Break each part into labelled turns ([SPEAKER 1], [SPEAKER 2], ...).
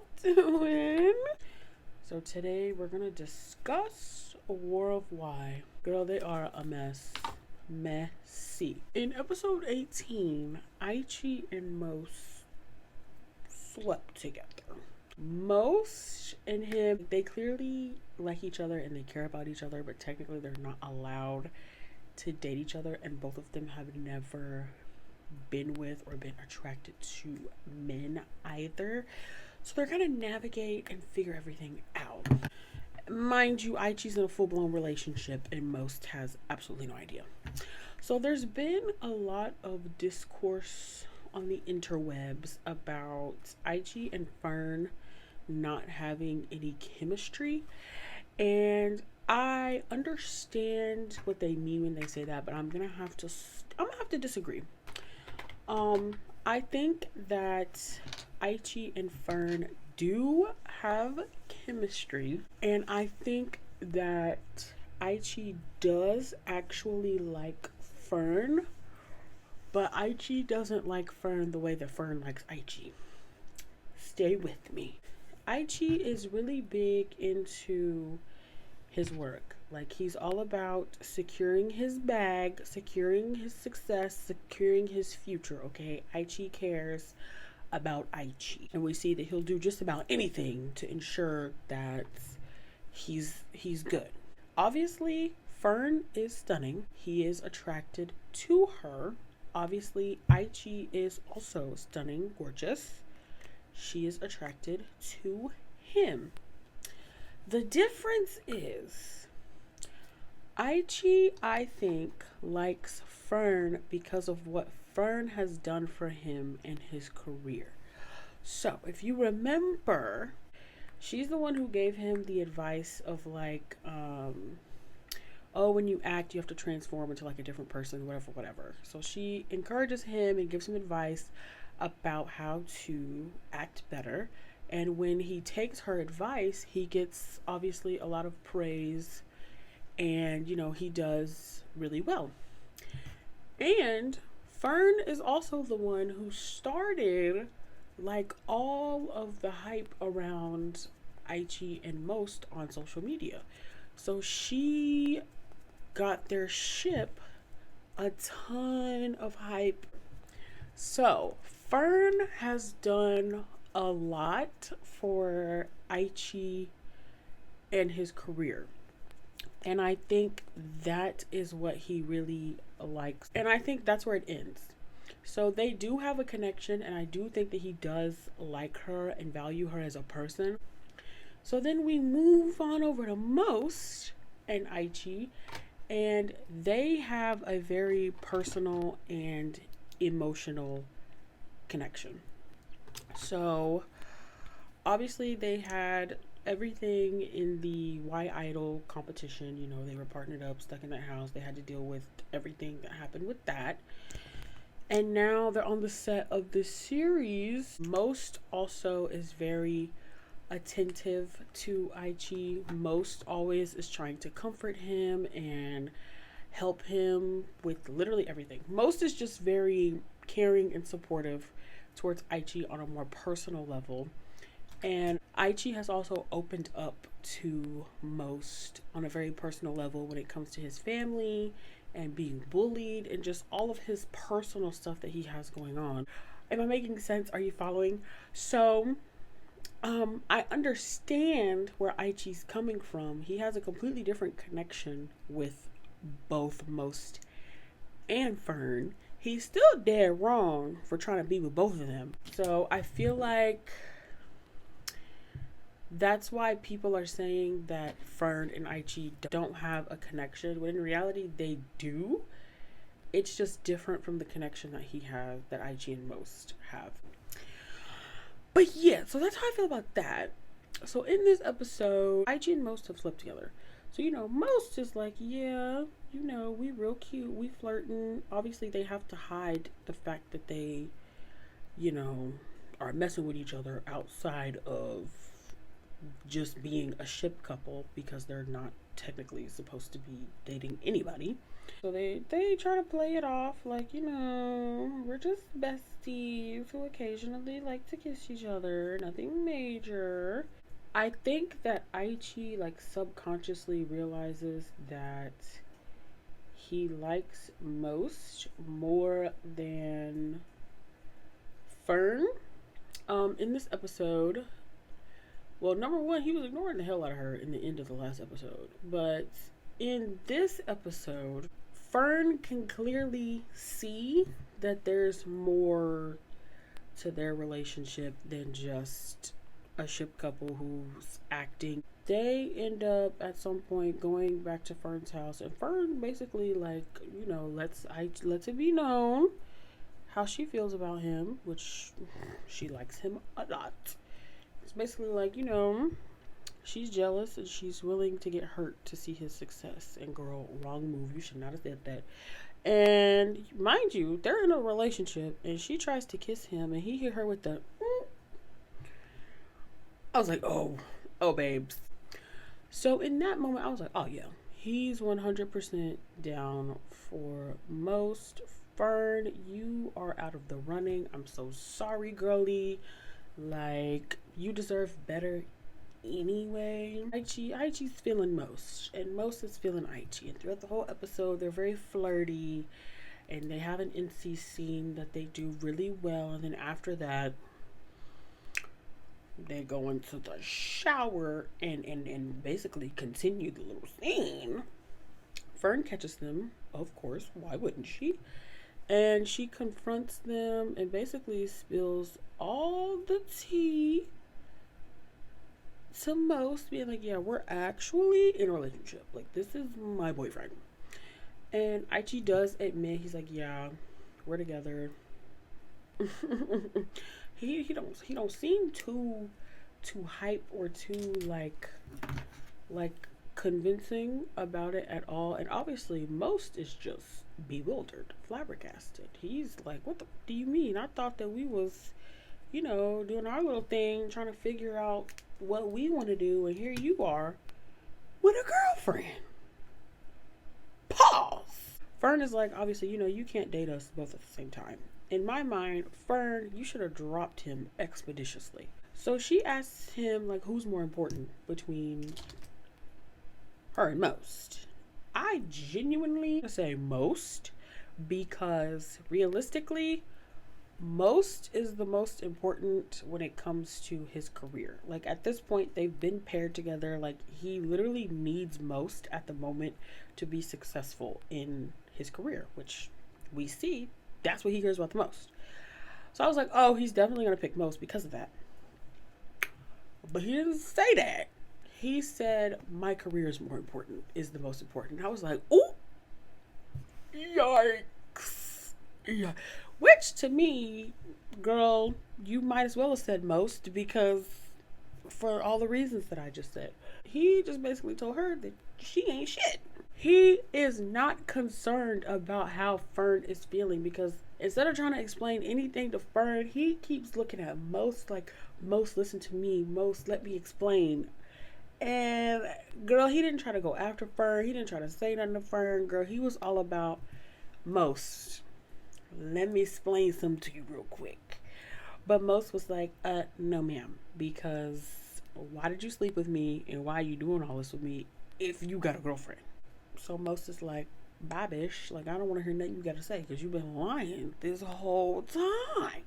[SPEAKER 1] y'all doing? So today we're gonna discuss A War of Why. Girl, they are a mess. Messy. In episode 18, Aichi and Most slept together. Most and him, they clearly like each other and they care about each other, but technically they're not allowed to date each other, and both of them have never been with or been attracted to men either. So they're gonna navigate and figure everything out. Mind you, Aichi's in a full-blown relationship and Most has absolutely no idea. So there's been a lot of discourse on the interwebs about Aichi and Fern not having any chemistry, and I understand what they mean when they say that, but I'm gonna have to disagree. I think that Aichi and Fern do have chemistry, and I think that Aichi does actually like Fern, but Aichi doesn't like Fern the way that Fern likes Aichi. Stay with me. Aichi is really big into his work. Like, he's all about securing his bag, securing his success, securing his future, okay? Aichi cares about Aichi. And we see that he'll do just about anything to ensure that he's good. Obviously, Fern is stunning. He is attracted to her. Obviously, Aichi is also stunning, gorgeous. She is attracted to him. The difference is Aichi, I think, likes Fern because of what Fern has done for him in his career. So, if you remember, she's the one who gave him the advice of like, oh, when you act, you have to transform into like a different person, whatever. So she encourages him and gives him advice about how to act better. And when he takes her advice, he gets obviously a lot of praise, and he does really well. And Fern is also the one who started like all of the hype around Aichi and Most on social media. So she got their ship a ton of hype. So Fern has done a lot for Aichi and his career. And I think that is what he really likes. And I think that's where it ends. So they do have a connection, and I do think that he does like her and value her as a person. So then we move on over to Most and Aichi, and they have a very personal and emotional connection. So obviously they had everything in the Y Idol competition. They were partnered up, stuck in that house. They had to deal with everything that happened with that. And now they're on the set of this series. Most also is very attentive to Aichi. Most always is trying to comfort him and help him with literally everything. Most is just very caring and supportive towards Aichi on a more personal level. And Aichi has also opened up to Most on a very personal level when it comes to his family and being bullied and just all of his personal stuff that he has going on. Am I making sense? Are you following? So, I understand where Aichi's coming from. He has a completely different connection with both Most and Fern. He's still dead wrong for trying to be with both of them. So I feel like that's why people are saying that Fern and Aichi don't have a connection, when in reality they do. It's just different from the connection that Aichi and Most have. But yeah, so that's how I feel about that. So in this episode, Aichi and Most have slept together. So, Most is like, yeah, we real cute, we flirting. Obviously, they have to hide the fact that they, are messing with each other outside of just being a ship couple, because they're not technically supposed to be dating anybody. So they try to play it off like, we're we're just besties who occasionally like to kiss each other. Nothing major. I think that Aichi like subconsciously realizes that he likes most more than Fern. In this episode, well, number one, he was ignoring the hell out of her in the end of the last episode. But in this episode, Fern can clearly see that there's more to their relationship than just a ship couple who's acting. They end up at some point going back to Fern's house, and Fern basically like, lets it be known how she feels about him, which she likes him a lot. It's basically like, she's jealous and she's willing to get hurt to see his success. And girl, wrong move. You should not have said that. And mind you, they're in a relationship and she tries to kiss him and he hit her with the I was like, oh, babes. So in that moment, I was like, oh yeah, he's 100% down for most. Fern, you are out of the running. I'm so sorry, girly. Like, you deserve better anyway. Aichi's feeling most, and most is feeling Aichi. And throughout the whole episode, they're very flirty, and they have an NC scene that they do really well. And then after that, they go into the shower and basically continue the little scene. Fern catches them, of course. Why wouldn't she? And she confronts them and basically spills all the tea to most, being like, yeah, we're actually in a relationship. Like, this is my boyfriend. And Aichi does admit, he's like, yeah, we're together. he don't seem too hype or too like convincing about it at all. And obviously most is just bewildered, flabbergasted. He's like, what the do you mean? I thought that we was, doing our little thing, trying to figure out what we want to do, and here you are with a girlfriend. Pause. Fern is like, obviously, you can't date us both at the same time. In my mind, Fern, you should have dropped him expeditiously. So she asks him, like, who's more important between her and most. I genuinely say most, because realistically, most is the most important when it comes to his career. Like, at this point, they've been paired together. Like, he literally needs most at the moment to be successful in his career, which we see that's what he cares about the most. So I was like, oh, he's definitely going to pick most because of that. But he didn't say that. He said, my career is more important, is the most important. I was like, ooh, yikes. Yeah. Which to me, girl, you might as well have said most, because for all the reasons that I just said. He just basically told her that she ain't shit. He is not concerned about how Fern is feeling, because instead of trying to explain anything to Fern, he keeps looking at most like, most listen to me, most let me explain. And girl, he didn't try to go after Fern. He didn't try to say nothing to Fern. Girl, he was all about most. Let me explain something to you real quick. But most was like, no ma'am, because why did you sleep with me and why are you doing all this with me if you got a girlfriend? So most is like, bye bish, like, I don't want to hear nothing you got to say, because you've been lying this whole time.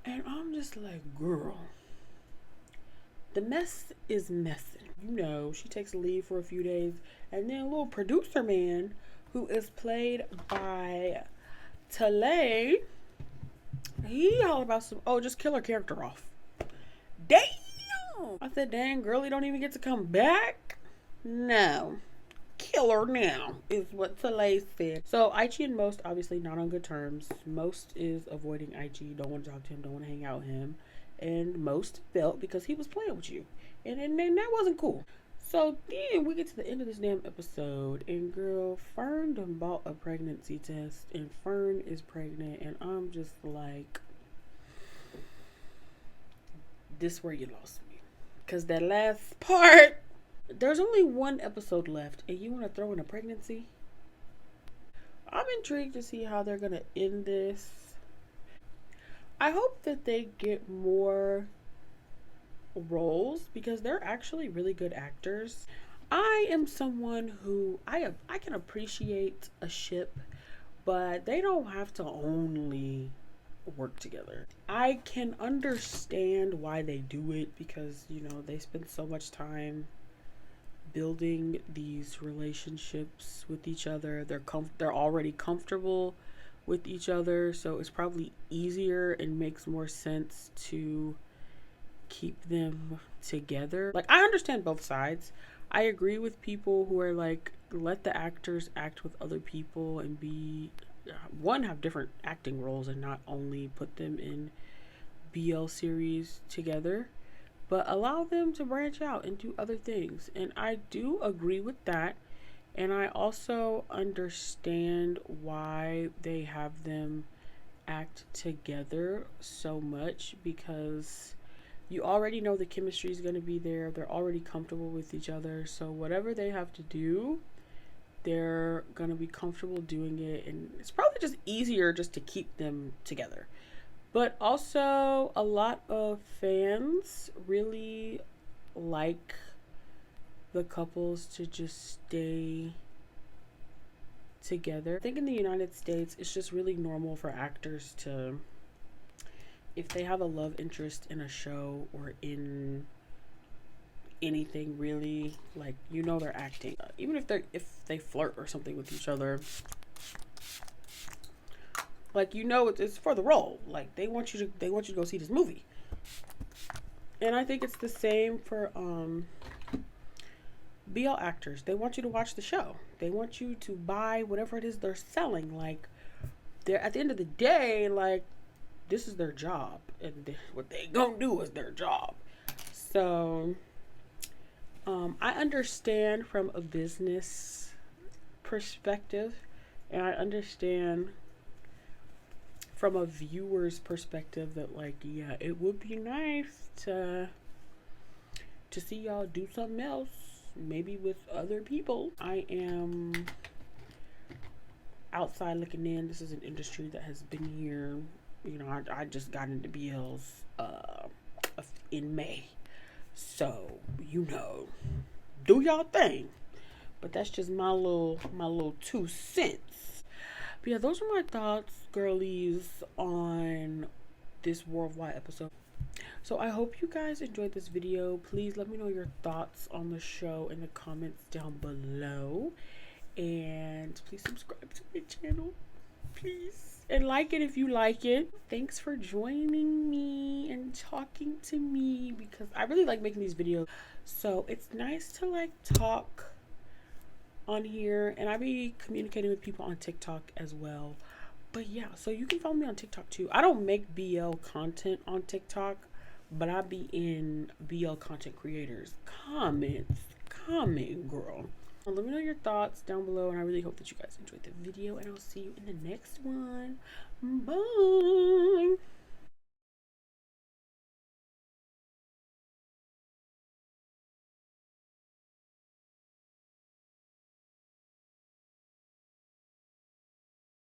[SPEAKER 1] And I'm just like, girl, the mess is messing. She takes a leave for a few days, and then a little producer man who is played by Talay, he all about some, just kill her character off. Damn! I said, dang, girl, you don't even get to come back? No. Kill her now, is what Talay said. So Aichi and Most obviously not on good terms. Most is avoiding Aichi, don't want to talk to him, don't want to hang out with him. And Most felt because he was playing with you. And that wasn't cool. So then we get to the end of this damn episode, and girl, Fern done bought a pregnancy test, and Fern is pregnant, and I'm just like, this where you lost me. Because that last part, there's only one episode left, and you want to throw in a pregnancy? I'm intrigued to see how they're going to end this. I hope that they get more roles because they're actually really good actors. I am someone who I can appreciate a ship, but they don't have to only work together. I can understand why they do it because, you know, they spend so much time building these relationships with each other. They're already comfortable with each other, so it's probably easier and makes more sense to keep them together. Like, I understand both sides. I agree with people who are like, let the actors act with other people and be one, have different acting roles and not only put them in BL series together, but allow them to branch out and do other things. And I do agree with that. And I also understand why they have them act together so much because you already know the chemistry is going to be there. They're already comfortable with each other. So whatever they have to do, they're going to be comfortable doing it. And it's probably just easier just to keep them together. But also, a lot of fans really like the couples to just stay together. I think in the United States, it's just really normal for actors to, if they have a love interest in a show or in anything really, like, you know, they're acting. Even if they flirt or something with each other, like, you know, it's for the role. Like, they want you to go see this movie. And I think it's the same for BL actors. They want you to watch the show. They want you to buy whatever it is they're selling. Like, they're at the end of the day, like, this is their job, and what they gonna do is their job. So I understand from a business perspective, and I understand from a viewer's perspective that, like, yeah, it would be nice to see y'all do something else, maybe with other people. I am outside looking in. This is an industry that has been here. You know, I just got into BLs in May, so, you know, do y'all thing. But that's just my little 2 cents. But yeah, those are my thoughts, girlies, on this worldwide episode. So I hope you guys enjoyed this video. Please let me know your thoughts on the show in the comments down below. And please subscribe to my channel, please. And like it if you like it. Thanks for joining me and talking to me because I really like making these videos. So it's nice to, like, talk on here, and I be communicating with people on TikTok as well. But yeah, so you can follow me on TikTok too. I don't make BL content on TikTok, but I be in BL content creators comments. Comment, girl. Let me know your thoughts down below, and I really hope that you guys enjoyed the video, and I'll see you in the next one. Bye.